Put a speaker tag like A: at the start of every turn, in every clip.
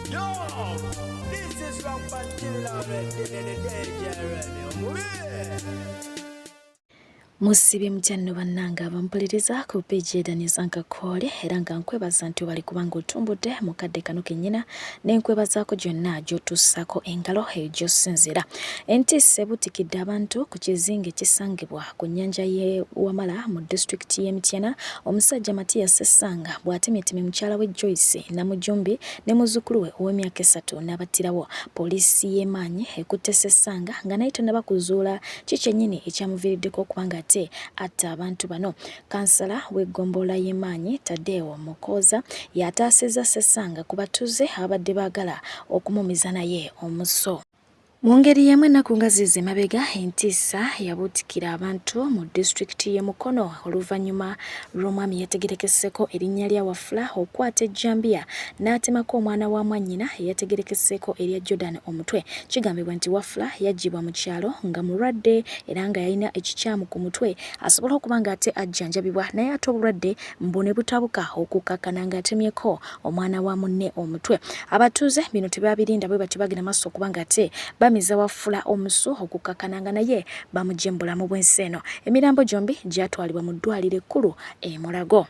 A: Yo, this is from Pantilla in the danger.
B: Musibi mutyanno bannanga abampuliriza ku peji edaniza nkakole era nga nkwebaza nti bali kubanga otumbudde mu kadde kano kennyina n'enkwebazaako gyonna gy'otussako engalo egy'osinzira. Entiisa ebuutikidde abantu ku kizinga ekisangibwa ku nnyanja y'e Wamala mu disitulikiti y'e Mityana. Omusajja Matias Sessanga bw'atemyetemye mukyala we Joyce Namujumbi ne muzzukulu we ow'emyaka 3 n'abattirawo. Poliisi y'emaanyi ekutte Sessanga nga naye tonnaba kuzuula ki kyennyini ekyamuviiriddeko okubanga atta abantu bano. Kansala w'eggombolola y'emaanyi Tadeo Mukoza yataasizza Sessanga ku batuuze abadde baagala okumumiza naye omuso. Mu ngeri y'emu ennaku nga zize mabega entiisa yabuutikira abantu mu disitulikiti y'e Mukono oluvannyuma lw'omwami yategerekeseko erinnya lya Wafula okwata ejjambiya n'atemako omwana wa mwannyina eyategerekeseko erya Jordan omutwe. Kigambibwa nti Wafula yaggyibwa mu kyalo nga mulwadde era nga yalina ekikyamu ku mutwe asobola okuba nga ate ajjanjabibwa naye ate obulwadde mbu ne butabuka okukakkana ng'atemyeko omwana wa munne omutwe. Abatuuze bino tebabirinda bwe batyo bagenda maaso okuba nga ate bamiza Wafula omusu okukakkananga naye bamujembula mu bwensi eno. Emirambo gyombi gyatwalibwa mu ddwaliro ekkulu e Mulago.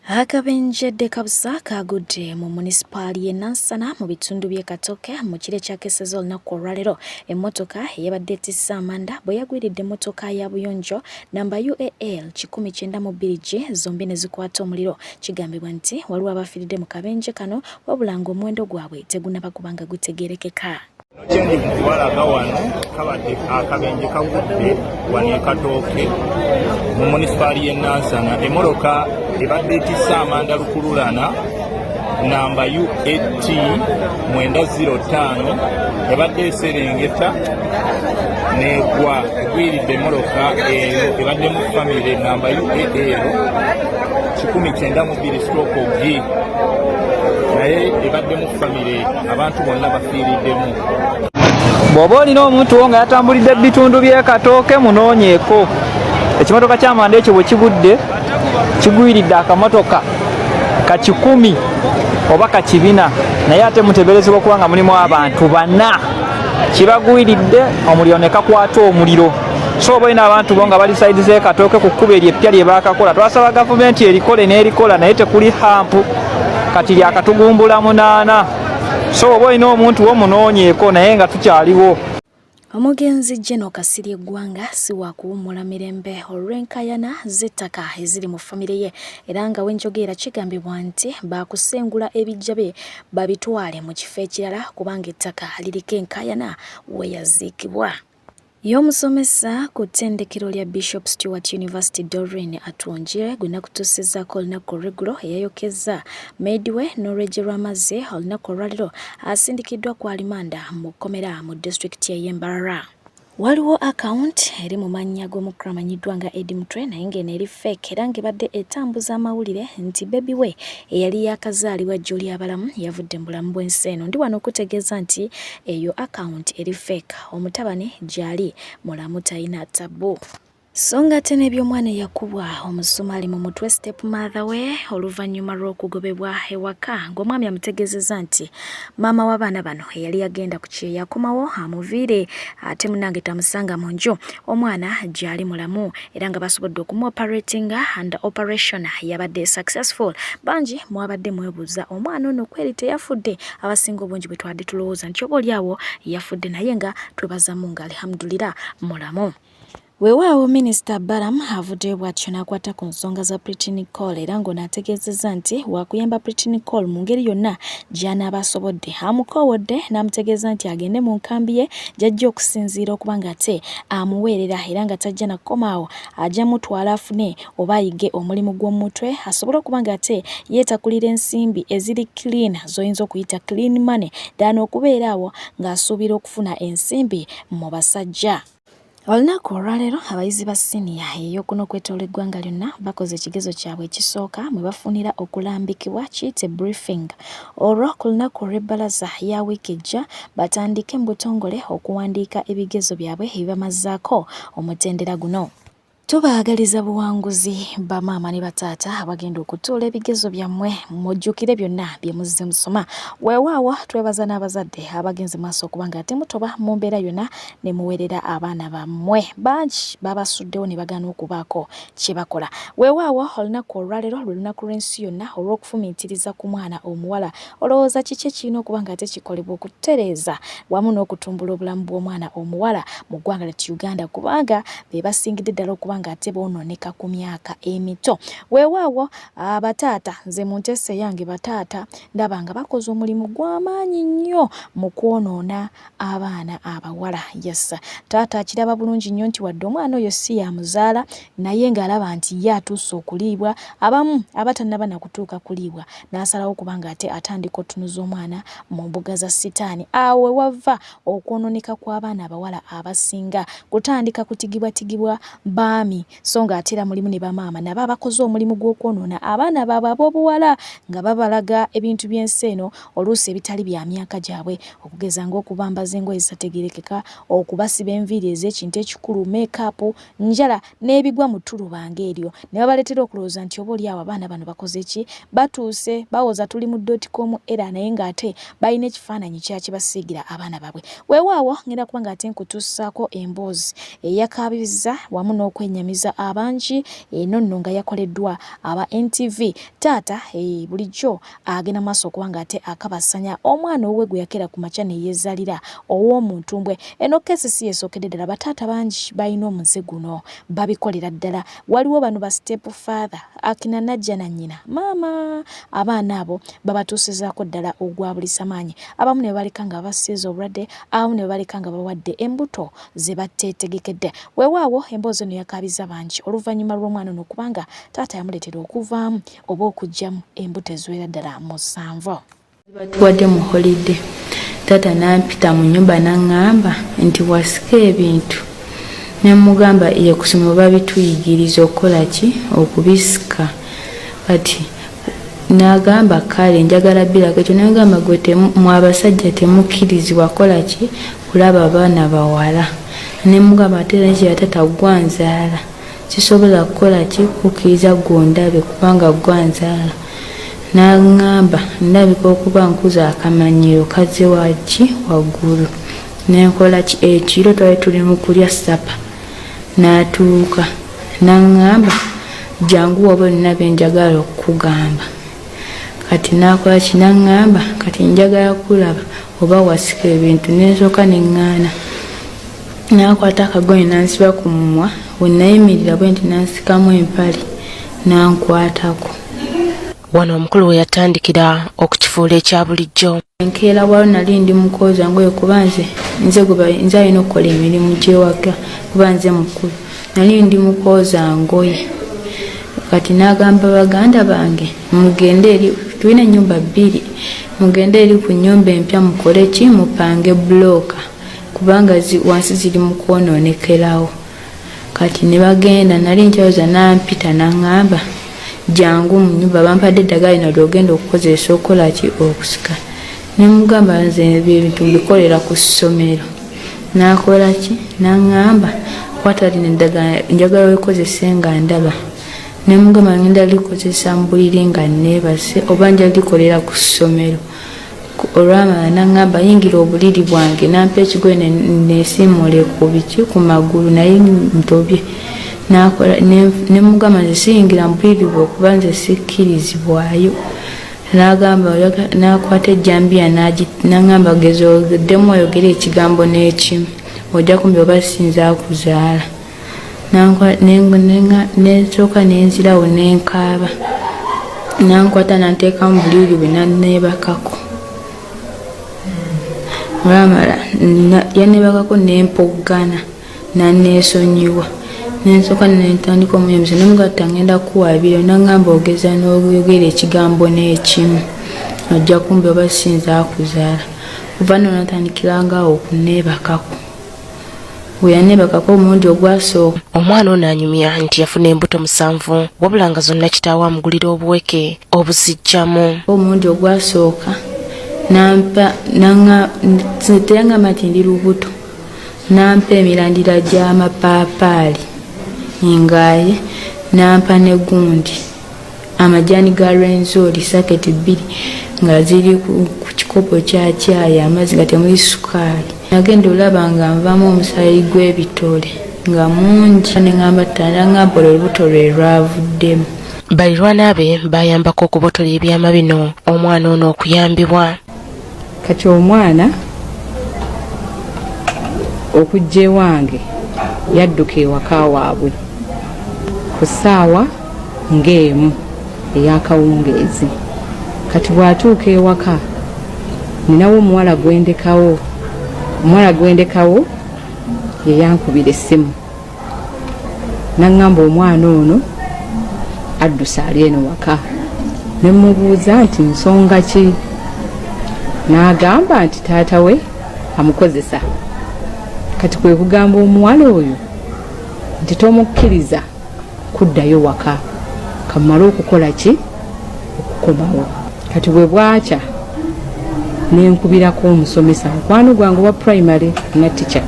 B: Akabenjedde kabusa kagudde mu munisipaali y'e Nansana mu bitundu by'e Katoke mu kire kyakeseza olunaku olwaleero. Emmotoka eyabadde etisse amanda bwe yagwiridde emmotoka ya buyonjo namba UAL 1922G zombi ne zikwata omuliro. Kigambibwa nti waliwo abafiiridde mu kabenje kano wabula ng'omuwendo gwabwe tegunnaba kubanga gutegeerekeka.
C: Kyendi kubalaga wano kabadde akabenje kagudde wano e Katooke mu munisipaali y'e Nansana. Emmotoka ebadde etisse amanda lukululana namba UAT 905 ebadde eserengeta negwa egwiridde emmotoka eyo ebadde mu famire namba UAL 1922G naye ebadde mu famire abantu bonna bafiiriddemu.
D: Bw'oba olina omuntu wo nga yatambulidde ebitundu by'e Katooke munoonyeeko. Ekimotoka ky'amanda ekyo bwe kigudde kigwiridde akamotoka ka 10 oba ka 4 naye ate muteeberezebwa okuba nga mulimu abantu 4 kibagwiridde omuliro ne kakwata omuliro. So oba olina abantu bo nga bali saidi z'e Katooke ku kkubo eryo eppya lye baakakola twasaba gavumenti erikole n'erikola naye tekuli hampu kati lyakatugumbula 8. So oba olina omuntu wo munoonyeeko naye nga tukyaliwo.
B: Omugenzi Jeno Kasirye eggwanga si wa kuwummula mirembe olw'enkayana z'ettaka eziri mu famire ye era nga wenjogera kigambibwa nti baakusengula ebijja bye babitwale mu kifo ekirala kubanga ettaka liriko enkayana we yaziikibwa. Y'omusomesa ku ttendekero lya Bishop Stewart University Doreen Atwonjire gwe nakutuusizzaako olunaku olw'eggulo eyayokezza Medway n'olwejje lw'amazzi olunaku olwaleero asindikiddwa ku alimanda mu kkomera mu disitulikiti y'e Mbarara. Waliwo account eri mu mannya g'omukulu amanyiddwa nga Eddie Mutwe naye ng'eno eri fake era ng'ebadde etambuza amawulire nti Baby we eyali yaakazaalibwa Julia abalamu yavudde mu bulamu bw'ensi eno. Ndi wano okutegeeza nti eyo account eri fake, omutabani gy'ali mulamu talina ttabu. So ng'ate n'eby'omwana eyakubwa omusumaali mu mutwe step mother we oluvannyuma lw'okugobebwa ewaka ng'omwami amutegeezezza nti maama w'abaana bano eyali agenda ku kye yakomawo amuviire ate munnange tamusanga mu nju. Omwana gy'ali mulamu era nga basobodde okumuoperatinga and operation yabadde successful. Bangi mwabadde mwebuuza omwana ono kweri teyafudde? Abasinga obungi bwe twadde tulowooza nti oba oliawo yafudde naye nga twebazamu nga alhamdulillah mulamu. Weewaawo Minisita Balaam avuddeyo bw'atyo n'akwata ku nsonga za Pretty Nicole era ng'ono ategeezezza nti wakuyamba Pretty Nicole mu ngeri yonna gy'anaaba asobodde. Amukoowodde n'amutegeeza nti agende mu nkambi ye gy'ajja okusinziira okuba ng'ate amuweerera era nga tajja nakomaawo ajja mutwala afune oba ayige omulimu gw'omutwe asobole okuba ng'ate yeetakulira ensimbi eziri clean z'oyinza okuyita clean money ddala okubeera awo ng'asuubira okufuna ensimbi mu basajja. Olunaku olwaleero abayizi ba siniya ey'okuna okwetooloola eggwanga lyonna bakoze ekigezo kyabwe ekisooka mwe bafunira okulambikibwa kiyite briefing. Olwo ku lunaku olw'ebbalaza ya wiiki ejja batandike mu butongole okuwandiika ebigezo byabwe ebibamazzaako omutendera guno. Tubaagaliza buwanguzi bamaama ne bataata abagenda okutuula ebigezo byammwe mujjukire byonna bye muzze musoma. Weewaawo twebaza n'abazadde abagenze maaso okuba nga ate mutoba mu mbeera yonna ne muweerera abaana bammwe. Bangi babasuddewo ne bagaana okubaako kye bakola. Weewaawo olunaku olwaleero lwe lunaku lw'ensi yonna olw'okufumiitiriza ku mwana omuwala. Olowooza kiki ekirina okuba nga ate kikolebwa okutereeza wamu n'okutumbula obulamu bw'omwana omuwala mu ggwanga lyattu Uganda, kubanga be basingidde ddala okuba nga ate boononeka ku myaka emito. Weewaawo abataata, nze mu nteesa yange bataata ndaba nga bakoze omulimu gw'amaanyi nnyo mu kwonoona abaana abawala. Yes, taata akiraba bulungi nnyo nti wadde omwana oyo si yamuzaala naye ng'alaba nti ye atuuse okuliibwa, abamu abatannaba na kutuuka kuliibwa n'asalawo okuba nga ate atandika otunuza omwana mu mbuga za sitaani. Awo we wava okwonooneka kw'abaana abawala abasinga, kutandika kutigibwatigibwa baami so nga ate era mulimu ne bamaama nabo abakoze omulimu gw'okwonoona abaana baabwe ab'obuwala nga babalaga ebintu by'ensi eno oluusi ebitali bya myaka gyabwe, okugeza ng'okubambaza engoye ezitategerekeka, okubasiba enviiri ez'ekintu ekikulu, meekaapu, njala n'ebigwa mu ttuluba ng'eryo. Ne babaleetera okulowooza nti oba oli awo abaana bano bakoze ki? Batuuse bawoza tuli mu .com era naye ng'ate balina ekifaananyi kyakibasiigira abaana baabwe. Weewaawo ngenda kuba nga ate nkutuusaako emboozi eyakaabizza wamu n'okwennyamiza abangi eno nno nga yakoleddwa aba NTV. Taata bulijjo agenda maaso okuba nga ate akabasanya omwana owe gwe yakera ku makya ne yeezaalira ow'omuntumbwe. Eno keesi si yesookedde ddala, bataata bangi balina omuze guno babikolera ddala. Waliwo bano ba step father akina najja na nnyina maama, abaana abo babatuusizaako ddala ogwa bulisamaanyi. Abamu ne baleka nga basiiza obulwadde, abamu ne baleka nga bawadde embuto ze batteetegekedde. Weewaawo emboozi eno yakaabiza bangi oluvannyuma lw'omwana ono okubanga taata yamuleetera okuvaamu oba okuggyamu embuto eziwera ddala 7.
E: Batuwadde mu holide, taata n'ampita mu nnyumba n'aŋŋamba nti wasika ebintu. Ne mugamba ye kusoma babituyigiriza okukola ki? Okubisika. Kati n'agamba kale njagala birako ekyo, n'agamba gwe mu abasajja temukkirizibwa kola ki? Kulaba abaana bawala. Ne mugamba ate n'ekyo taata gwanzaala sisobola kukola ki? Kukkiriza gondabe kubanga gwanzaala. N'aŋŋamba ndabika okuba nkuza akamanyiro kazze waki waggulu. Nenkola ki? Ekiro twali tuli mu kulya ssapa. N'atuuka n'aŋŋamba jangu oba olina bye njagala okukugamba. Kati n'akola ki? N'aŋŋamba kati njagala kulaba oba wasika ebintu. N'esooka neŋŋaana. N'akwata akagoye n'ansiba ku mumwa, bwe nayimirira bwe nti n'ansikamu empale n'ankwatako.
F: Wano omukulu we yatandikira okukifuula ekya bulijjo.
E: Enkeera waliwo nali ndi mukooza ngoye kuba nze alina okukola emirimu gy'ewaka kuba nze mukulu. Nali ndi mukooza ngoye. Kati n'agamba baganda bange mugende eri, tulina ennyumba 2, mugende eri ku nnyumba empya mukole ki? Mupange bulooka kubanga wansi ziri mu kwonoonekerawo. Kati ne bagenda, nali nkyawuza n'ampita n'aŋŋamba jangu mu nnyumba bampadde eddagala lino ly'ogenda okukozesa okukola ki? Okusika. Ne mugamba nze ebintu mbikolera ku ssomero. N'akola ki? N'aŋŋamba kwata lino eddagala njagala weekozese nga ndaba. Ne mugamba ngenda likozesa mu buliri nga neebase oba nja likolera ku ssomero. Olwamala n'aŋŋamba yingira obuliri bwange, n'ampa ekigoye neesiimule ku biki ku magulu naye ntobye. Ne mugamba nze siyingira mu buliri bwe okuba nze sikkirizibwayo. N'agamba n'akwata ejjambiya n'aŋŋamba gezogeddemu oyogere ekigambo n'ekimu ojja kumbi oba sinza kuzaala. N'esooka n'enzirawo n'enkaaba. N'ankwata n'anteeka mu buliri bwe n'anneebakako. Olwamala yanneebakako n'empoggana n'anneesonyiwa. N'ensooka n'entandika omuyembezo n'omugatta ngenda kuwaabira. N'aŋŋamba ogeza n'oyogera ekigambo n'ekimu ojja kumbi oba sinza kuzaala. Kuva nno natandikirangaawo okunneebakako. Bwe yanneebakako omulundi ogwasooka,
F: omwana ono anyumya nti yafuna embuto 7 wabula nga zonna kitaawe amugulira obuweke obuziggyamu.
E: Omulundi ogwasooka teyaŋŋamba nti ndi lubuto. N'ampa emirandira gy'amapaapaali ngaye nampa ne gundi amajani ga Renzori saketi 2 nga ziri ku kikopo kya chai amazzi gatemuli sukali. Nagenda olaba nga nvamu omusaayi gw'ebitole nga mungi nengamba tanangamba olubuto lwe lwavuddemu.
F: Balirwana be bayambako okubotola ebyama bino omwana ono okuyambibwa.
G: Kati omwana okujja ewange yadduka ewaka waabwe ku ssaawa ng'emu ey'akawungeezi. Kati bw'atuuka ewaka ninawo omuwala gwendekawo ye yankubira essimu n'aŋŋamba omwana ono addusa ali eno waka. Ne mubuuza nti nsonga ki? N'agamba nti taata we amukozesa. Kati kwe kugamba omuwala oyo nti tomukkiriza kuddayo waka kamala okukola ki? Okukomawo. Kati bwe bwakya nenkubirako omusomesa mukwano gwange wa primary na teacher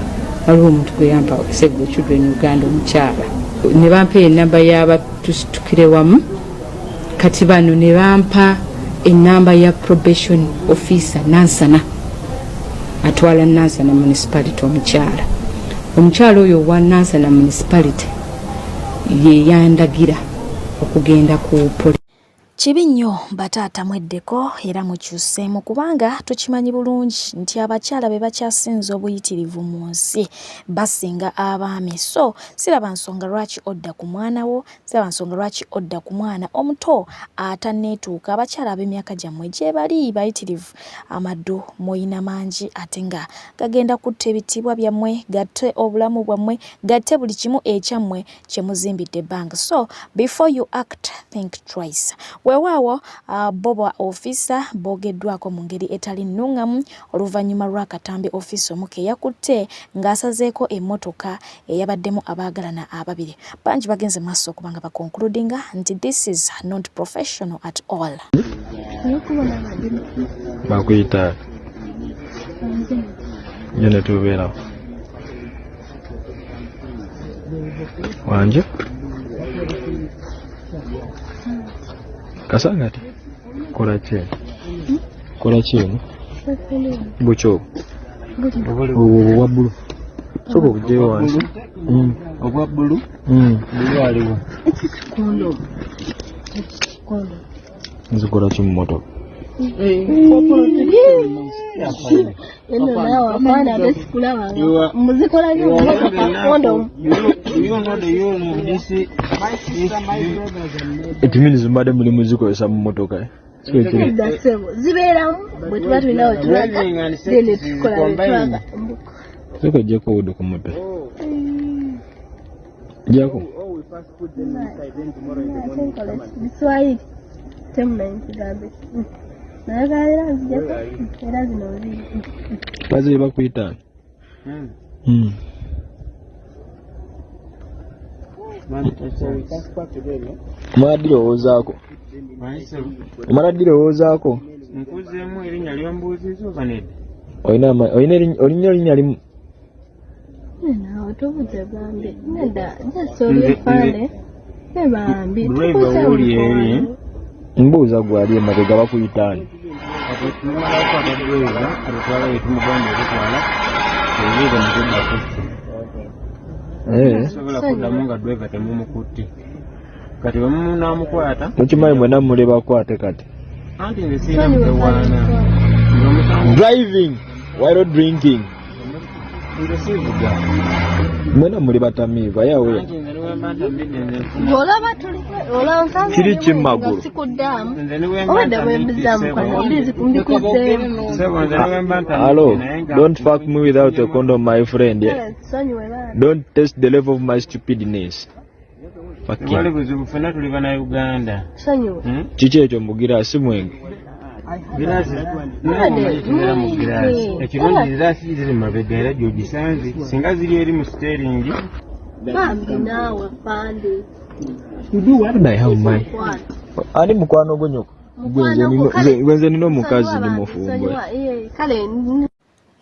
G: waliwo omuntu gwe yampa Save the Children Uganda omukyala ne bampa enamba y'abatustukire wamu. Kati bano ne bampa enamba ya probation officer Nansana atwala Nansana municipality omukyala oyo wa Nansana municipality ye yandagira okugenda ku poli.
B: Kibi nnyo bataata mweddeko era mukyuseemu kubanga tukimanyi bulungi nti abakyala be bakyasinza obuyitirivu mu nsi basinga abaami. So siraba nsonga lwaki odda ku mwana wo, siraba nsonga lwaki odda ku mwana omuto atanneetuuka. Abakyala ab'emyaka gyammwe gye bali bayitirivu, amaddu muyina mangi ate nga gagenda kutta ebitiibwa byammwe, gatte obulamu bwammwe, gatte buli kimu ekyammwe kye muzimbidde ebbanga. So before you act, think twice. Weewaawo Boba officer boogeddwako mu ngeri etali nnungamu oluvannyuma lw'akatambi officer omu ke yakutte ng'asazeeko emmotoka eyabaddemu abaagalana ababiri. Bangi bagenze maaso okubanga bakonkludinga nti this is not professional at all.
H: Bakuyita nyone tubeerawo wanje kasangati kola kyeni bukyo obwa bbulu soka okugyeyo wansi obwa bbulu bulu aliwo nzikola ki mu motoka etimini zimbadde muli muzikozesa mu motoka
I: zibeeramu bwe tuba tulinawo tulaga then tukola betwaga
H: soka ojjeko wudu ku mutwe jako
I: Kiswahili temumanyi kigambo nayagalira nzijako era zino ziri
H: bazire bakuyita omala ddirowoozaako
J: nkuzeemu erinnya lyombuuziza oba nedda
H: olina erinnya limu
I: nawe tobuze bambi nedda jasolyefaane ebambi
J: wuli eri
H: mbuuza gwali emabega bakuyitaani
J: tumalako akadweva atutwala yetumugamba okutwala ebiiga mukuddako sobola kuddamu nga dweva temumukutte kati bwemunamukwata
H: mukimanyi mwena muli bakwate kati
J: anti nze siina mukewaana
H: driving while drinking
J: nze siivuga
H: mwena muli batamiiva yawe
I: olaba tuli olaba
H: kiri kimmagulu
I: obadde bwembizamu kano mbikuzeemu
H: hello don't fuck me without a condom my friend don't test the level of my stupidness
J: wali buzibu ffenna tuli bannayuganda
H: kiki ekyo mugiraasi mwenge
J: giraasi naye mu giraasi ekirungi giraasi ziri mabega era gyogisanze singa ziri eri mu steeringi
I: bambi naawe pande
H: ani mukwano gwo nyoko gwenze nina omukazi ndi mufumbwe
I: kale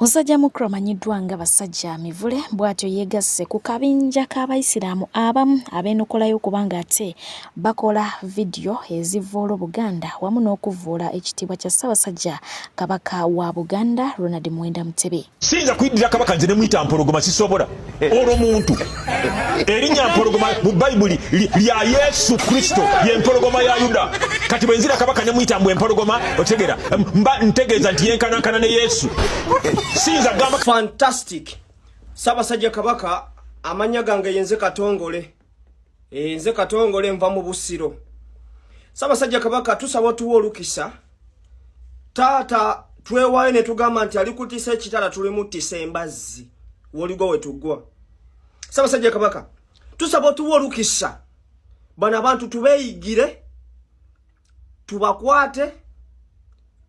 B: Musajja mukulu amanyiddwa nga basajja mivule bw'atyo yeegasse ku kabinja k'Abayisiraamu abamu abeenokolayo kubanga ate bakola vidiyo ezivvoola Buganda wamu n'okuvvoola ekitiibwa kya Ssaabasajja Kabaka wa Buganda Ronald Muwenda Mutebi.
K: Siyinza kuyiddira Kabaka nze ne muyita mpologoma sisobola. Olwo muntu erinnya mpologoma mu Bayibuli lya Yesu Kristo ye mpologoma ya Yuda. Kati bwe nzira Kabaka ne muyita mbwe mpologoma otegera mba ntegeeza nti yenkanankana ne Yesu.
A: Fantastic. Ssaabasajja Kabaka amanya gange yenze Katongole. Nze Katongole nva mu Busiro. Ssaabasajja Kabaka tusaba tuwa olukisa. Taata twewayo ne tugamba nti alikutisa ekitala tulimutisa embazzi. Woligo we tugwa. Ssaabasajja Kabaka tusaba tuwa olukisa. Bano abantu tubeeyigire. Tubakwate.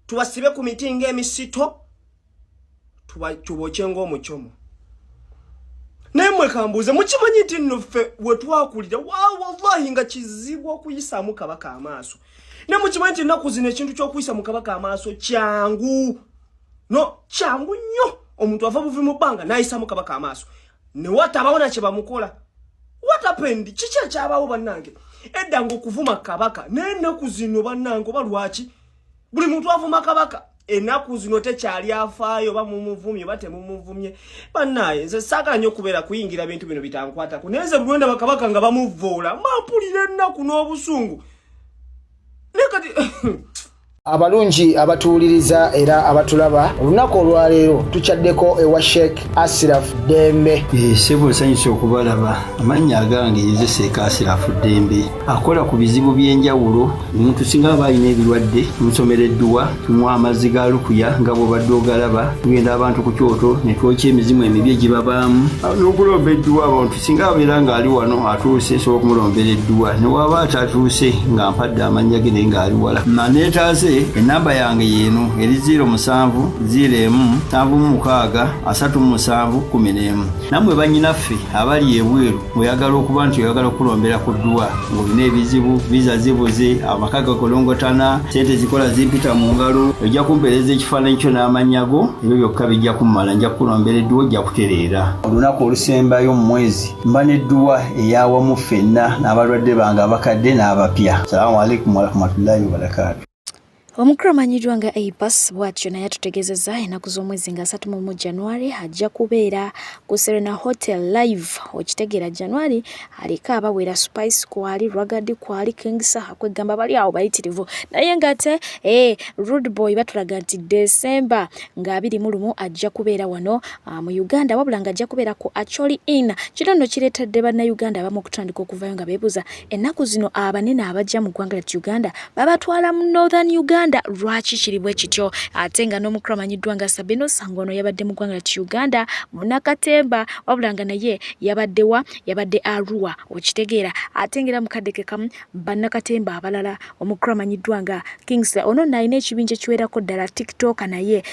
A: Tubasibe ku miti ng'emisito. Tuboche ng'omuchomo. Nemwe kambuze mukimanyi nti nno ffe we twakulira wallahi nga kizibu okuyisaamu Kabaka amaaso. Ne mukimanyi nti nnaku zino ekintu ky'okuyisaamu Kabaka amaaso kyangu. No, kyangu nnyo. Omuntu ava buvi mu bbanga n'ayisaamu Kabaka amaaso. Ne watabawo na kye bamukola. What happened? Kiki ekyabawo bannange? Edda ng'okuvuma Kabaka n'ennaku zino bannange oba lwaki? Buli muntu avuma Kabaka. Enaku zino tekyali afaayo ba mumuvumye bate mumuvumye bannaye nze saagala nnyo okubeera kuyingira bintu bino bitankwatako naye nze Lwenda Bakabaka nga bamuvvoola mampulira ennaku n'obusungu nekati
L: abalungi abatuuliriza era abatulaba olunaku olwaleero tukyaddeko ewa Sheikh Ashraf Dembe.
M: Sebo sanyusa okubalaba amannya agange yeze Sheikh Ashraf Dembe akola ku bizibu by'enjawulo omuntu singa aba alina ebirwadde musomereddwa tumuwa amazzi ga lukuya nga bw'obadde ogalaba tugenda abantu ku kyoto ne twokya emizimu emibi egibabaamu n'okulomba edduwa abantu singa abeera ng'ali wano atuuse sobola okumulombera edduwa ne waba atatuuse nga mpadde amannya ge naye ng'ali wala naneetaase enamba yange yeno eri 0707363711 namwe bannyinaffe abali ebweru oyagala okuba nti oyagala okulombera ku dduwa ng'olina ebizibu viza zibuze amaka gakolongotana sente zikola zimpita mu ngalo ojja kumpeereza ekifaananyi kyo n'amanyago ebyo byokka bijja kummala nja kukulombera edduwa ojja kutereera olunaku olusembayo mu mwezi mba n'edduwa eyawamu ffenna n'abalwadde bange abakadde n'abapya. Salaamu alaikum warahmatullahi wabarakatuh.
B: Omukulu amanyiddwa nga APAS bw'atyo naye atutegeezezza ennaku z'omwezi nga 31 January ajja kubeera ku Serena Hotel live. Okitegeera January aliko abawera Spice kwali Ragadi kwali Kingsa akwegamba bali awo bayitirivu naye ngate Rude Boy batulaga nti December nga 21 ajja kubeera wano mu Uganda wabula nga ajja kubeera ku Acholi Inn. Kino nno kireetedde bannayuganda abamu okutandika okuvayo nga beebuuza ennaku zino abanene abajja mu ggwanga lya Uganda babatwala mu Northern Uganda lwaki kiri bwe kityo ate nga n'omukulu amanyiddwa nga Sabino Sangono yabadde mu ggwanga lya Uganda Munakatemba wabula nga naye yabadde Arua okitegeera ate ngera mukadde ke kamu bannakatemba abalala omukulu amanyiddwa nga Kingsley ono nalina ekibinja kiwerako ddala TikTok naye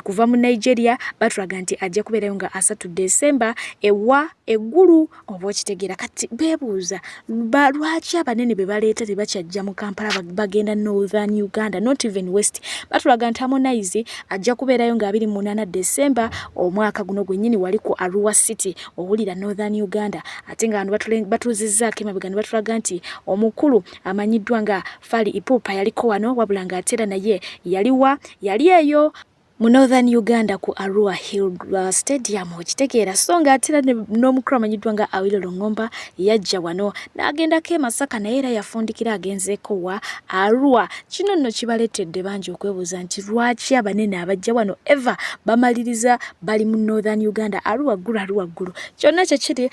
B: kuva mu Nigeria batulaga nti ajja kubeerayo nga 3 December ewa eggulu oba okitegeera kati beebuuza lwaki abanene be baleeta tebakyajja mu Kampala bagenda Northern Uganda not even West. Batulaga nti Harmonize ajja kubeerayo nga 28 December omwaka guno gwennyini wali ku Arua City owulira Northern Uganda ate nga batuuzizzaako emabega ne batulaga nti omukulu amanyiddwa nga Fali Ipupa yaliko wano wabula nga ate era naye yali eyo mu Northern Uganda ku Arua Hill Stadium okitegeera so nga ate n'omukulu amanyiddwa nga Awilo Longomba yajja wano n'agendako e Masaka naye era yafundikira agenzeeko wa Arua. Kino nno kibaleetedde bangi okwebuuza nti lwaki abanene abajja wano eva bamaliriza bali mu Northern Uganda Arua ggulu kyonna kyekiri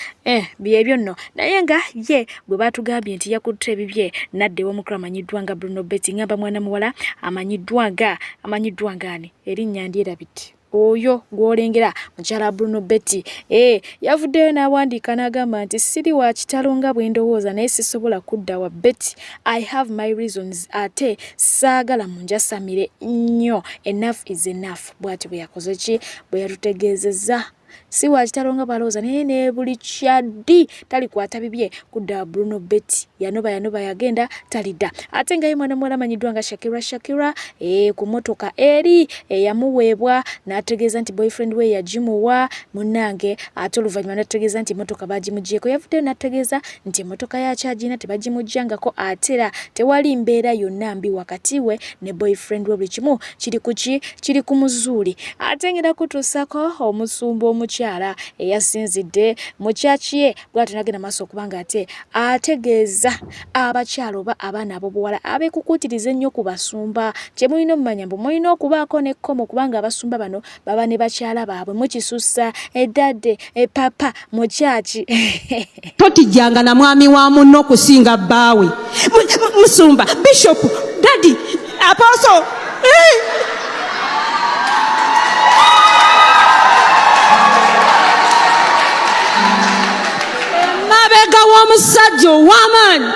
B: byebyo nno naye nga ye bwe batugambye nti yakutte ebibye naddewo omukulu amanyiddwa nga Bruno Betty ngamba mwana muwala amanyiddwa nga ani erinnya biti oyo gwolengera mukyala Bruno Betty yavuddeyo n'awandiika n'agamba nti siri wa kitalo nga bwe ndowooza naye sisobola kudda wa Betty. I have my reasons ate saagala munjasamire nnyo enough is enough bw'ati bwe yakoze ki bwe yatutegeezezza si wakitalonga balooza naye ne buli kyaddi talikwata bibye kudda Bruno Betty yanoba yagenda talidda ate nga ye mwana muwala amanyiddwa nga Shakira ku motoka eri yamuweebwa n'ategeeza nti boyfriend we yagimuwa munnange ate oluvannyuma n'ategeeza nti motoka bagimugyeko yavuddeyo n'ategeeza nti motoka yakyagina tebagimuggyangako atera tewali mbeera yonna mbi wakati we ne boyfriend we buli kimu kiri ku muzuuli ate ngenda kutuusako omusumba omukyala eyasinzidde mu kyaki ye bw'ate nagenda maaso okubanga ate ategeeza abakyala oba abaana ab'obuwala abeekukuutiriza ennyo ku basumba kye mulina omumanya mbu mulina okubaako n'ekkomo kubanga abasumba bano baba ne bakyala baabwe mukisussa eddadde epapa mu kyaki
N: totijjanga na mwami wa munno okusinga bbaawe musumba bishop daddy apostle mabega w'omusajja ow'amaanyi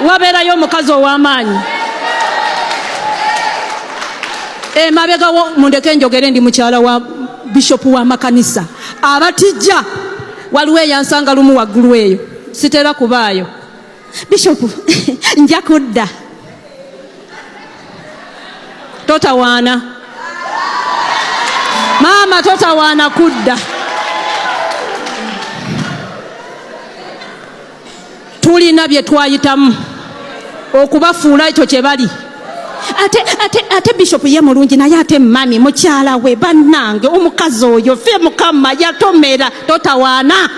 N: wabeerayo omukazi ow'amaanyi mabega mundeke njogere ndi mukyala wa bishop wa makanisa abatijja waliwo eyansanga lumu waggulu eyo sitera kubaayo bishop nja kudda totawaana maama totawaana kudda tulina bye twayitamu okubafuula ekyo kye bali ate bishop ye mulungi naye ate mami mukyala we bannange omukazi oyo fe mukama yatomera totawaana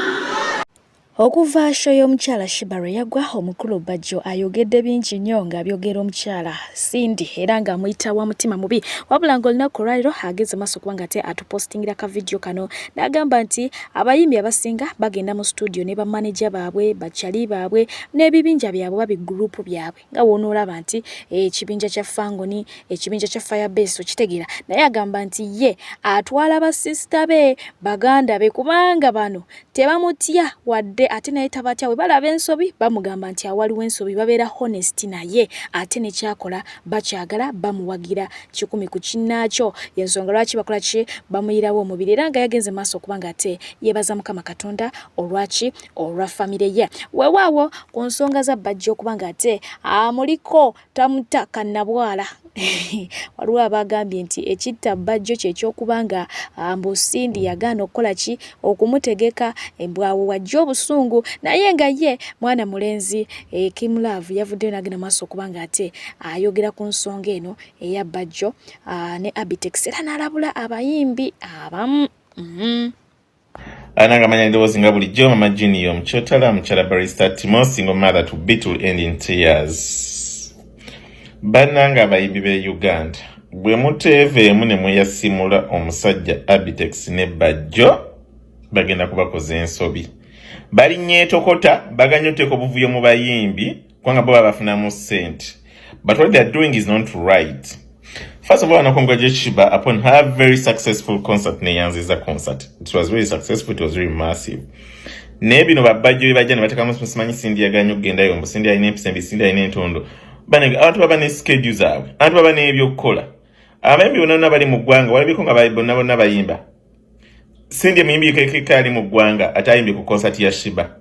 B: okuva show y'omukyala Shibaro yagwa omukulu Bajjo ayogedde bingi nnyo ng'abyogera omukyala Cindy era ng'amuyita wa mutima mubi wabula ng'olunaku lwaliro ageze maaso kubanga ate atupostingira ka video kano n'agamba nti abayimbi abasinga bagenda mu studio ne bamaneja baabwe bakyali baabwe n'ebibinja byabwe babi group byabwe nga wonoolaba nti ekibinja kya Fangoni ekibinja kya Firebase okitegeera naye agamba nti ye atwala basista be baganda be kubanga bano tebamutya wadde ate naye tabatya we balaba ensobi bamugamba nti awaliwo ensobi babeera honest naye ate ne kyakola bakyagala bamuwagira 10 ku kinnaakyo yensonga lwaki bakola ki bamuyirawo omubiri era nga yagenze maaso okubanga ate yeebaza Mukama Katonda olwaki olwa famire ye weewaawo ku nsonga za Bajjo okubanga ate amuliko tamutaka nabwala waliwo abagambye nti ekitta Bajjo kyekyokubanga Cindy yagaana okukola ki okumutegeka embwawo wajja obusungu naye nga ye mwana mulenzi Kim Love yavuddeyo n'agenda maaso okubanga ate ayogera ku nsonga eno eya Bajjo ne Abitex era n'alabula abayimbi abamu
C: ananga manya ndowoozi nga bulijjo mama Junior Mukyotala mukyala Barrister Timo single mother to Beetle end in tears bannanga abayimbi b'e Uganda bwe muteeveemu ne mweyasimula omusajja Abitex ne Bajjo bagenda kubakoza ensobi balinnyeetokota baganyoteko obuvuyo mu bayimbi kubanga bo babafunamu ssente but what they are doing is not right. First of all, I want to congratulate Shiba upon her very successful concert. Neyanziza concert. It was very successful. It was very massive. Nebi no babajjo bajja ne bateka musimanyi Cindy yaganyo kugenda yombo Cindy ayine episembi Cindy ayine entondo. Banenge abantu baba ne schedule zaabwe. Abantu baba ne ebyokukola. Abayimbi bonna bali mu ggwanga walabiko nga bonna bayimba. Cindy muyimbi kali mu ggwanga atayimbi ku concert ya Shiba.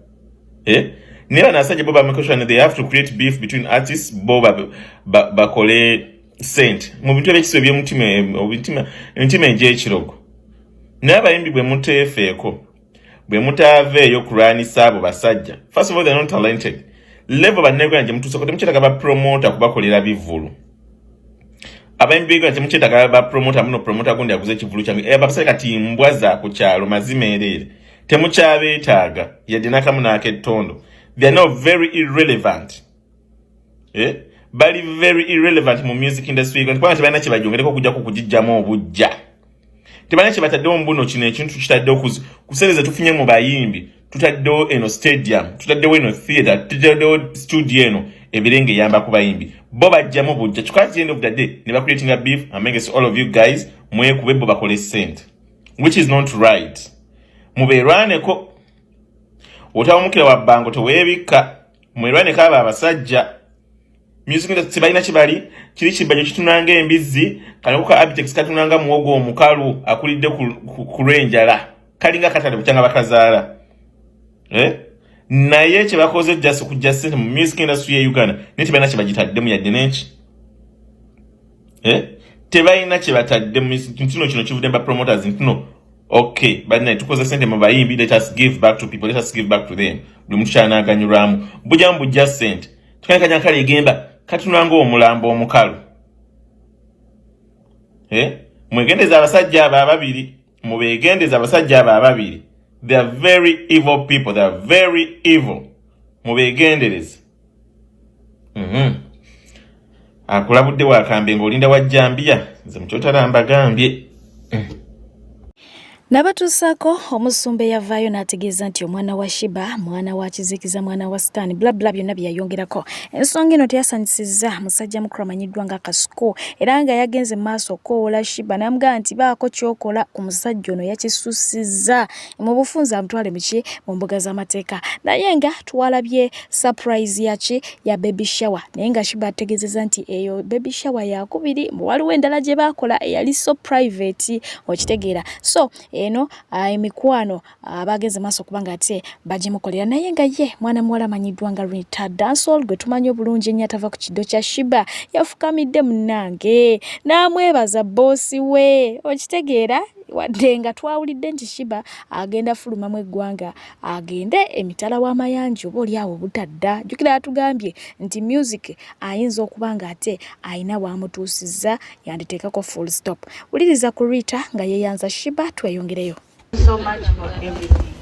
C: Niba nasajja Boba Mekosha they have to create beef between artists Boba bakole sent mu bintu ebikiso by'omutima egy'ekirogo n'abayimbi bwe muteefeeko bwe mutaaveeyo kulwanisa abo basajja. First of all, they're not talented. Level bannegwana gye mutuuseko temukyetaaga bapromota kubakolera bivulu. Abayimbi b'egwana temukyetaaga bapromota muno promota gundi aguze ekivulu kyange abasajja kati mbwa za ku kyalo mazima ereere temukyabeetaaga yadde n'akamu n'ak'ettondo. They are not very irrelevant. Bali very irrelevant mu music industry kubanga tebalina kye bajongereko okujjako kugijjamu obujja. Tebalina kye bataddewo mbuno kino ekintu kitaddewo kusereza tufunye mu bayimbi tutaddewo eno stadium tutaddewo eno theatre tutaddewo studio eno ebirenge eyamba ku bayimbi bo bajjamu bujja kyokka at the end of the day ne bacreating beef amongst all of you guys mwekube bo bakole sente which is not right. Mubeerwaneko otawumukira wa bbango teweebikka mwerwaneko abo abasajja. Music industry balina kibali kiri kibajjo kitunanga embizzi kanako ka Abitex katunanga muwogo omukalu akulidde ku renjala kalinga katale bukyanga bakazaala naye kye bakoze just kujja ssente mu music industry ya Uganda netibana kye bagitaddemu yadde nenki tebalina kye batadde mu kino kivudde ba promoters ntuno okay bana tukoze ssente mu bayimbi, let us give back to people, let us give back to them. Buli muntu kyanaganyulwamu bujjamu bujja ssente tukankanya kale egenda katunanga omulambo omukalu mwegendeza abasajja abo ababiri mubegendeza abasajja abo ababiri. They are very evil people. They are very evil. Mubegendereza. Akulabudde wakambe ng'olinda wajjambia nze mukyotala mbagambye.
B: Nabatuusako omusumba yavaayo n'ategeeza nti omwana wa Shiba, mwana wa Kizikiza, mwana wa Stan, bla byonna bye yayongerako. Ensonga eno teyasanyisizza musajja mukulu amanyiddwa nga Kasuku era nga yagenze maaso okoowola Shiba n'amugamba nti baako ky'okola ku musajja ono yakisussizza mu bufunza amutwale muki mu mbuga z'amateeka. Naye nga twalabye surprise yaki ya baby shower naye nga Shiba ategeezezza nti eyo baby shower yakubiri waliwo endala gye baakola eyali so private okitegeera. So eno emikwano abagenze maaso kubanga ate bagimukolera naye nga ye mwana muwala amanyiddwa nga Rita Dancehall gwe tumanyi obulungi ennyo atava ku kiddo kya Shiba yafukamidde munnange n'amwebaza boosi we okitegeera wadde nga twawulidde nti Shiba agenda fulumamu eggwanga agende emitala w'amayanja oba oli awo butadda. Jjukira atugambye nti music ayinza okuba nga ate ayina waamutuusizza yanditeekako full stop. Wuliriza ku Rita nga yeeyanza Shiba tweyongereyo.
O: So much for everything.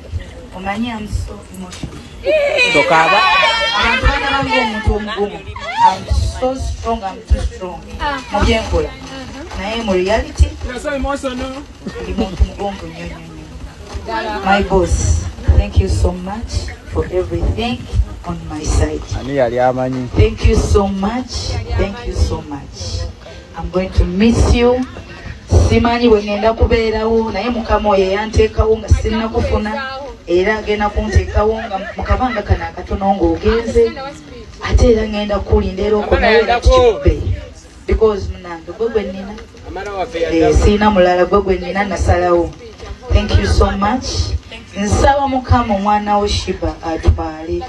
O: Omanyi I'm so emotional.
D: Tokaba.
O: I'm so strong, I'm too strong. Mubyenkola. Naye mu reality, my boss, thank you so much for everything on my side. Thank you so much. Thank you so much. I'm going to miss you. Simanyi wengenda kubeerawo naye mukama oyo yanteekawo nga sirina kufuna era agenda kunteekawo nga mukabanga kana akatono ng'ogenze ate era ngenda kukulinda era okonawe kikube because munange gwe nnina siina mulala gwe nnina nasalawo. Thank you so much. Nsaba mukama omwana wo Shiba atwale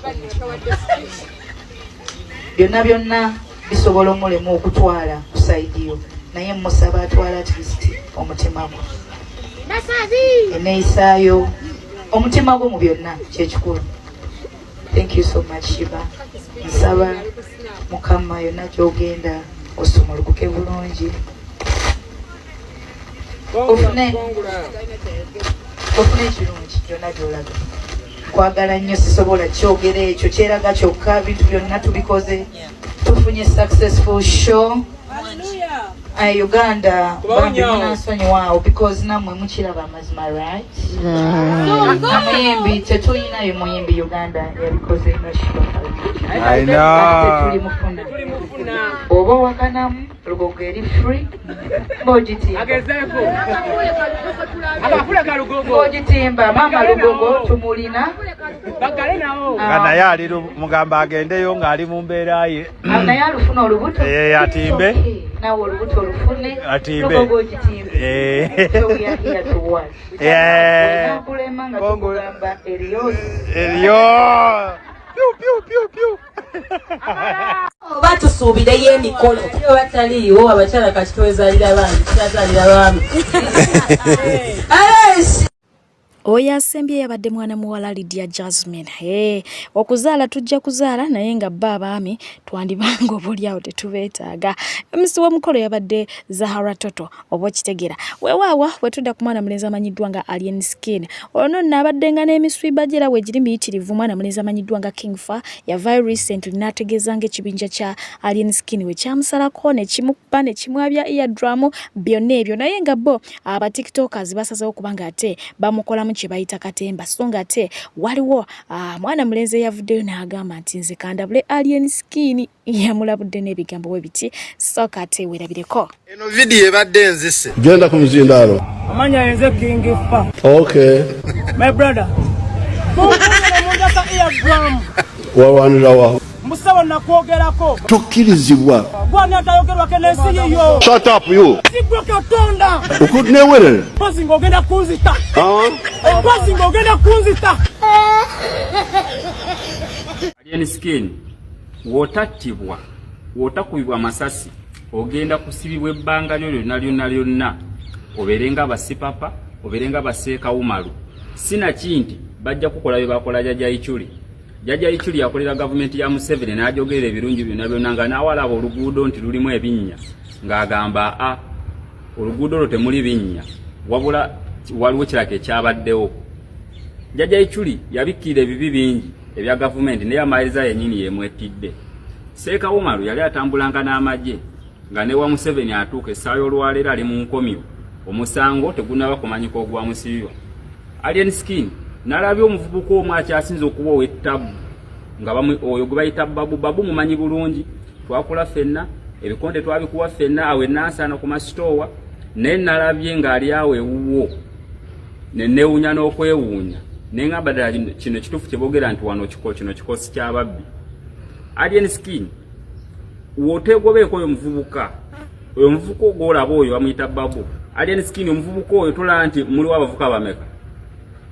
O: byonna bisobola omulemu okutwala ku saidiyo naye musaba atwala at least omutima gwo eneeyisaayo omutima gwo mu byonna kyekikulu. Thank you so much Shiba. Nsaba mukama yonna gy'ogenda osumulukuke bulungi ofune ekirungi byonna gy'olaga. Kwagala nnyo sisobola kyogera ekyo kyeraga kyokka bintu byonna tubikoze tufunye successful show. Uganda Barbie munansonyiwaawo because namwe mukiraba amazima right. Amuyimbi tetuyinayo muyimbi Uganda yabikoze tulimufuna oba wakanamu lugogo eri free bogitimba mama lugogo tumulina
P: naye ali mugamba agendeyo ng'ali mu mbeera ye
O: naye alufuna olubuto
P: atimbe
O: nawe olubuto olufune
P: atimbe
O: lugogo ogitimbe so we are here to watch kulema nga tukugamba eriyo
Q: batusuubireyo emikolo yo bataliiwo abakyala kati twezaalira abaami tutazaalira abaami.
B: Oyo asembye yabadde mwana muwala Lydia Jasmine. Okuzaala tujja kuzaala naye nga bba abaami twandibanga obuliawo tetubeetaaga. MC w'omukolo yabadde Zahara Toto oba okitegeera. Weewaawa bwe tudda ku mwana mulenzi amanyiddwa nga Alien Skin. Ono n'abadde nga n'emiswiba gyera weegiri miyitirivu mwana mulenzi amanyiddwa nga Kingfa yavaayo recently n'ategeeza ng'ekibinja kya Alien Skin we kyamusalako ne kimukuba ne kimwabya eardrum byonna ebyo naye nga bo aba tiktokers basazeewo kubanga ate bamukolamu kye bayita katemba so nga ate waliwo mwana mulenzi yavuddeyo n'agamba nti nze kandabule Alien Skin yamulabudde n'ebigambo we biti so kate weerabireko.
R: Eno video ebadde nzise
S: genda ku muzindaalo
T: amanya yenze Kingfa.
S: Okay
T: my brother mundaka eardrum
S: wawanira wa
T: Musaba nakwogerako.
R: Tokkirizibwa.
T: Bwana atayogerwa kenesi yiyo.
R: Shut up you.
T: Sigwe katonda.
R: Okunewerera.
T: Pozi ngogenda kunzita. Pozi ngogenda kunzita.
S: Alien skin wotattibwa wotakubibwa masasi ogenda kusibibwa ebbanga lyonna oberenga basipapa oberenga baseeka umalu sina kinti bajja kukola bye bakola Jajja Ichuli yakolera gavumenti ya Museveni n'ajogerera ebirungi byonna nga n'awalaba oluguudo nti lulimu ebinnya ng'agamba oluguudo lwo temuli binnya wabula waliwo kiraka ekyabaddewo. Jajja Ichuli yabikkira ebibi bingi ebya gavumenti naye amayiriza yennyini yemwetidde. Seeka Umaru yali atambulanga n'amagye nga ne wa Museveni atuuka essaawa olwaleero ali mu nkomyo omusango tegunnaba kumanyika ogwamusibibwa. Alien skin n'alabye omuvubuka omu akyasinze okuba ow'ettabu nga oyo gwe bayita Babu mumanyi bulungi twakula ffenna ebikonde twabikuwa ffenna awe n'asaana ku masitoowa naye nalabye ng'ali awo ewuwo ne neewuunya n'okwewuunya naye ngamba ddala kino kituufu kye boogera nti wano kino kikosi ky'ababbi. Alien skin wooteegobeeko oyo omuvubuka ogw'olaba oyo bamuyita Babu. Alien skin omuvubuka oyo tolaba nti muliwo abavubuka bameka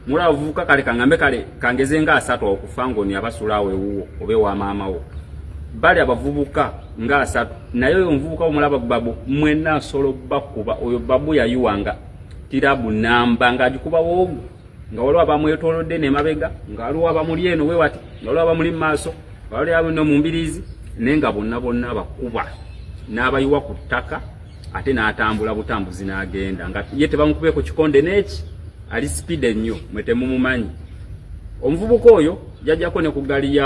S: muli abavubuka kale kangambe kale kangeze nga 3 okufa ng'oni abasula awo ewuwo oba ewa maama wo bali abavubuka nga 3 naye oyo omuvubuka omulaba Babu mwenna asobola bakuba oyo Babu yayiwanga tirabu namba ng'agikuba woogu nga waliwo abamwetoolodde n'emabega nga waliwo abamuli eno we wati nga waliwo abamuli mu maaso nga waliwo abamuli mu mbiriizi naye nga bonna abakuba n'abayiwa ku ttaka ate n'atambula butambuzi n'agenda nga ye tebamukubyeko kikonde n'eki ali speed ennyo mwe temumumanyi. Omuvubuka oyo jajjako ne ku ggali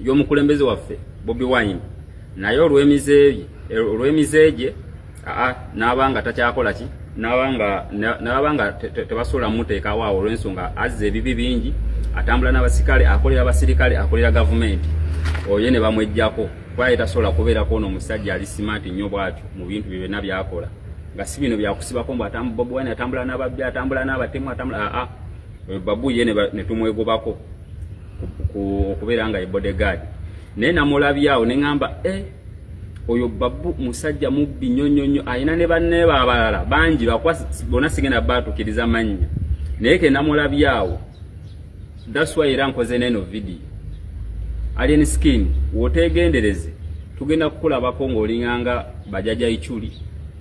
S: y'omukulembeze waffe Bobi Wine naye olw'emize gye n'abanga takyakola ki n'abanga tebasobola muteekawo awo olw'ensonga azza ebibi bingi atambula n'abasikale akolera abasirikale akolera gavumenti oyo ne bamwejjako kwaye tasobola kubeerako n'omusajja ali simaati nnyo bw'atyo mu bintu bye byonna byakola nga si bino byakusibako mbu Bobi Wine atambula n'ababbi atambula n'abatemu atambula Babu ye ne tumwegobako okubeera nga ye bodyguard naye namulabyawo ne ŋŋamba oyo Babu musajja mubbi nnyo ayina ne banne abalala bangi bonna sigenda baatukiriza mannya naye ke namulabyawo that's why era nkoze neno video. Alien skin wotegendereze tugenda kukulabako ng'olinganga Jajja Ichuli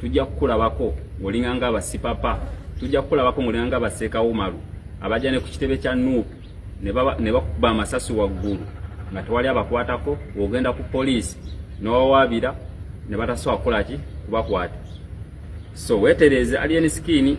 S: tujja kukulabako ng'olinganga basipapa tujja kukulabako ng'olinganga baseeka Umaru abajja ne ku kitebe kya Nuupu ne bakuba amasasi waggulu nga tewali abakwatako ogenda ku poliisi n'owawaabira ne batasobola kukola ki kubakwata. So weetereze Alien skin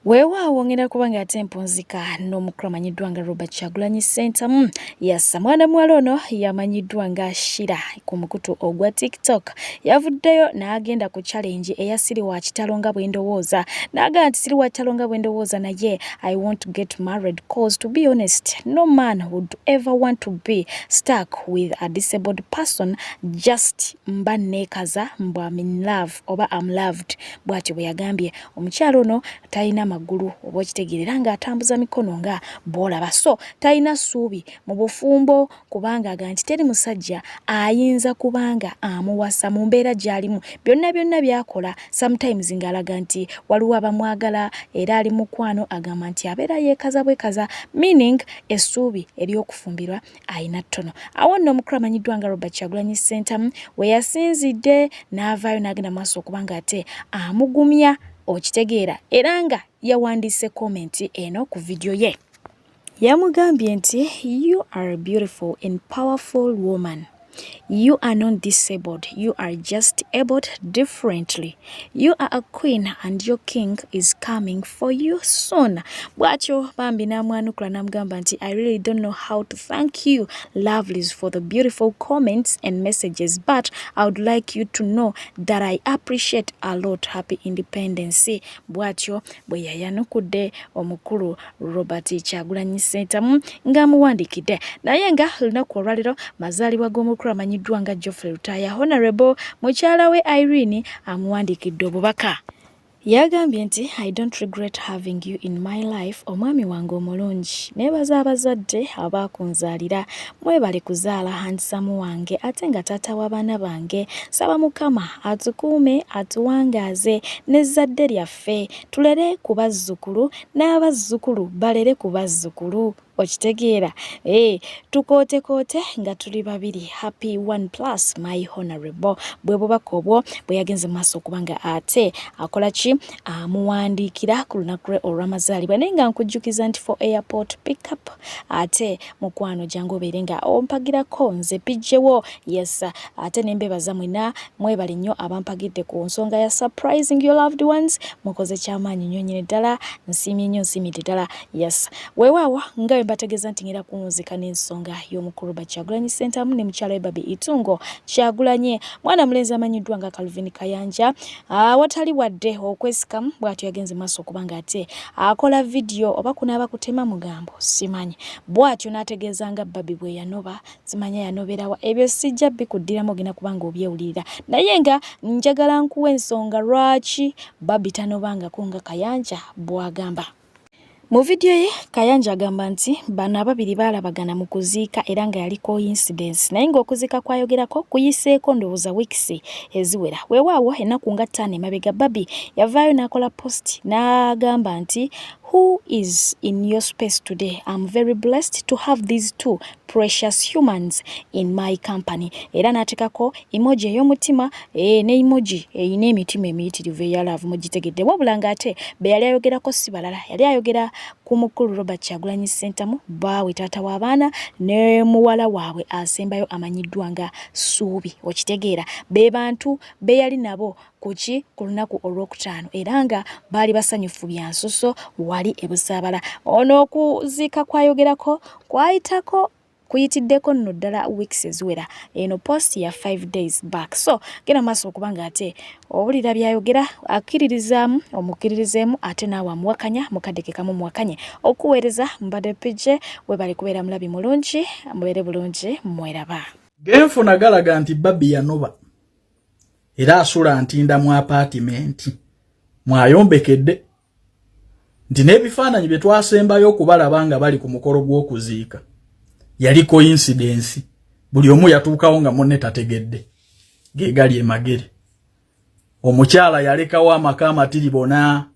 B: weewaawo ngenda kubanga ate mpunzika n'omukulu amanyiddwa nga Robert Kyagulanyi Center yassa mwana muwala ono yamanyiddwa nga Shira ku mukutu ogwa TikTok yavuddeyo n'agenda ku challenge eya siri wa kitalo nga bwe ndowooza n'agamba nti siri wa kitalo nga bwe ndowooza naye I want to get married cause to be honest no man would ever want to be stuck with a disabled person just mba neekaza mbu I'm in love oba I'm loved bw'atyo bwe yagambye. Omukyalo ono talina magulu oba okitegeerera nga atambuza mikono nga bw'olaba so talina ssuubi mu bufumbo kubanga aga nti teri musajja ayinza kubanga amuwasa mu mbeera gy'alimu byonna byakola sometimes ng'alaga nti waliwo abamwagala era ali mukwano agamba nti abeera yeekaza bwekaza meaning essuubi ery'okufumbirwa ayina ttono. Awo nno omukulu amanyiddwa nga Robert Kyagulanyi Center we yasinzidde n'avaayo n'agenda maaso okubanga ate amugumya okitegeera era nga yawandiise komenti eno ku video ye yamugambye nti you are a beautiful and powerful woman. You are not disabled. You are just abled differently. You are a queen and your king is coming for you soon. Bwatyo bambi namwanukula namugamba nti I really don't know how to thank you lovelies for the beautiful comments and messages but I would like you to know that I appreciate a lot. Happy Independence. Bwatyo bwe yayanukudde omukulu Robert Kyagulanyi Center ng'amuwandikidde naye nga lunaku olwaliro mazaalibwa g'omukulu amanyiddwa nga Geoffrey Lutaya Honorable mukyala we Irene amuwandikidde obubaka Yagambye nti I don't regret having you in my life omwami wange omulungi nebaza abazadde abakunzaalira mwebale kuzaala hansamu wange ate nga taata w'abaana bange saba mukama atukuume atuwangaaze n'ezzadde lyaffe tulere ku bazzukulu n'abazzukulu balere ku bazzukulu okitegeera tukoote nga tuli babiri happy 1+ my honorable bwe bubaka obwo bwe yagenze maaso okubanga ate akola ki amuwandiikira ku lunaku lwe olw'amazaalibwa naye nga nkujjukiza nti for airport pickup ate mukwano jangu obeere nga ompagirako nze pijjewo yes ate nembebaza mwena mwebale nnyo abampagidde ku nsonga ya surprising your loved ones mukoze kyamaanyi nnyo nyine ddala nsiimye nnyo nsiimidde ddala yes weewaawa nga bategeeza nti ngera kunzika n'ensonga y'omukulu Kyagulanyi Ssentamu ne mukyala we Barbie Itungo Kyagulanyi mwana mulenzi amanyiddwa nga Calvin Kayanja watali wadde okwesikamu bw'atyo yagenze maaso okubanga ate akola video oba kunaaba kutema mugambo simanyi bw'atyo n'ategeeza nga Barbie bwe yanoba simanya yanoberawa ebyo sijja bikuddiramu ogenda kubanga obyewulirira naye nga njagala nkuwa ensonga lwaki Barbie tanobanga kunga Kayanja bw'agamba. Mu video ye Kayanja agamba nti bano ababiri balabagana mu kuziika era nga yali coincidence naye ng'okuziika kwayogerako kuyiseeko ndowooza weeks eziwera weewaawo ennaku nga 5 emabega Barbie yavaayo n'akola post n'agamba nti who is in your space today? I'm very blessed to have these two precious humans in my company. Era natekako emoji ey'omutima ne emoji eyina emitima emiyitirivu eya love mugitegedde wabula ng'ate be yali ayogerako si balala yali ayogera ku mukulu Kyagulanyi Ssentamu baawe taata w'abaana ne muwala waabwe asembayo amanyiddwa nga Suubi okitegeera be bantu be yali nabo kuki ku lunaku olw'okutaano era nga baali basanyufu bya nsoso wali ebusaabala ono okuziika kwayogerako kwayitako kuyitiddeko nno ddala weeks eziwera eno post ya 5 days back so genda maaso okubanga ate obulira byayogera akkiririzaamu omukkiririzeemu ate naawe amuwakanya mukaddeke kamu muwakanye okuweereza mbadde pije we bali kubeera mulabi mulungi mubeere bulungi mweraba
U: genfuna galaga nti Barbie yanoba era asula ntinda mu apartment mwayombekedde nti n'ebifaananyi bye twasembayo okubalaba nga bali ku mukolo gw'okuziika yali coincidence buli omu yatuukawo nga munne tategedde geegali Emagere omukyala yalekawo amaka amatiribona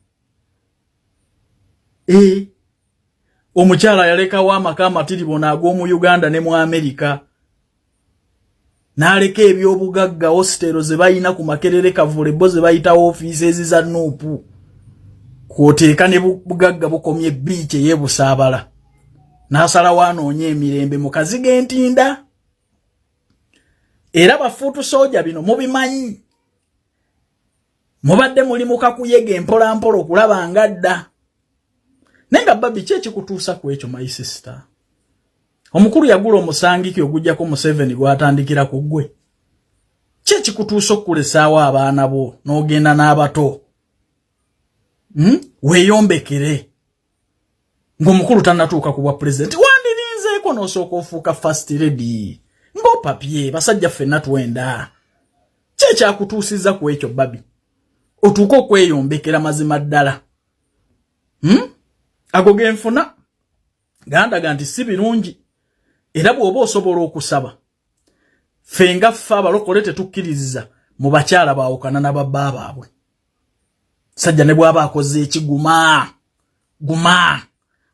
U: omukyala yalekawo amaka amatiribona ag'omu Uganda ne mu Amerika n'aleka ebyobugagga hostelo ze bayina ku Makerere Kavule bo ze bayitawo offices za Nuupu kwoteeka ne bugagga bukomye beach y'ebusaabala n'asala wanoonye emirembe mu kaziga entinda era bafuutu soja bino mubimanyi mubadde muli mu kakuyege empolampola okulaba nga dda naye nga Barbie ki ekikutuusa ku ekyo my sister omukulu yagula omusangiki ogujjako Museveni gwatandikira ku ggwe ki ekikutuusa okukulesaawo abaana bo n'ogenda n'abato weeyombekere ng'omukulu tannatuuka ku bwa pulezidenti wandirinzeeko n'osooka ofuuka first lady ng'opapye basajja ffenna twenda ki ekyakutuusizza ku ekyo Barbie otuuke okweyombekera mazima ddala ago genfuna gandaga nti si birungi era bw'oba osobola okusaba ffe nga ffe abalokole tetukkiririza mu bakyala baawukana na babba baabwe sajja ne bw'aba akoze ekiguma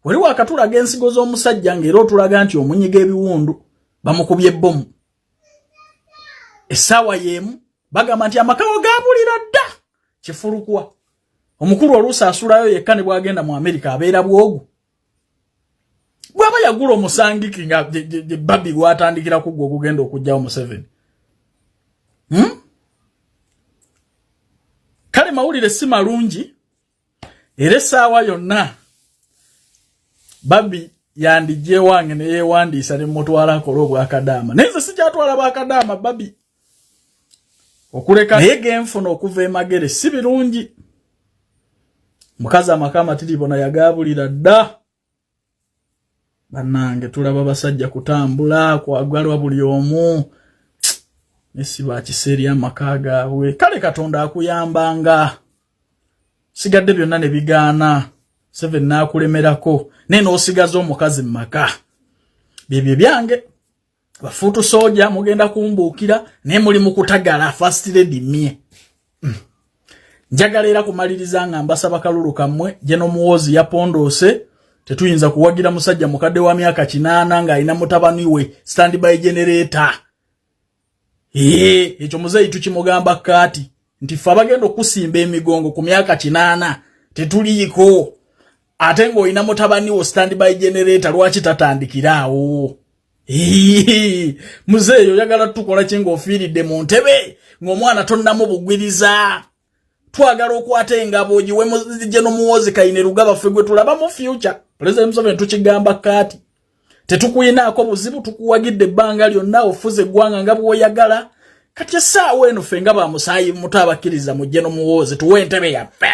U: waliwo akatulaga ensigo z'omusajja ng'era otulaga nti omunyiga ebiwundu bamukubye ebbomu essaawa y'emu bagamba nti amakawo gaabulira dda kifulukwa omukulu oluusi asulayo yekka ne bw'agenda mu Amerika abeera bwogu bw'aba yagula omusangiki nga Barbie gwatandikira ku gwe okugenda okugjawo Museveni kale mawulire si malungi era essaawa yonna Barbie yandijje wange ne yeewandiisa ne mutwala akola obwakadaama naye nze sikyatwala bwakadaama Barbie okuleka naye genfuna okuva Emagere si birungi mukazi amaka amatiribona yagaabulira dda bannange tulaba basajja kutambula kwagalwa buli omu nesi bakiseeri amaka gaabwe kale Katonda akuyambanga sigadde byonna ne bigaana 7 nakulemerako neno osigaza omukazi maka bibye byange bafutu soja mugenda kumbuukira ne muli mukutagala first lady mie njagalera kumaliriza nga mbasaba kalulu kamwe jeno muwozi yapondose tetuyinza kuwagira musajja mukadde wa myaka 8 nga ina mutabaniwe standby generator ekyo muzeyi tukimugamba kati nti fa bagendo kusimba emigongo ku myaka 8 tetuliiko ate ngo ina mutabaniwo standby generator lwaki tatandikiraawo muzeeyo yagala tukola kingo ofiiridde mu ntebe ng'omwana tonnamu bugwiriza twagala okwata engabo giwe muzije n'omuwozi kayine rugaba fegwe tulaba mu future president Museveni tukigamba kati tetukuyinaako buzibu tukuwagidde ebbanga lyonna ofuze eggwanga nga bw'oyagala kati essaawa eno ffe nga bamusaayi muto abakkiriza mujje n'omuwozi tuwe entebe yaffe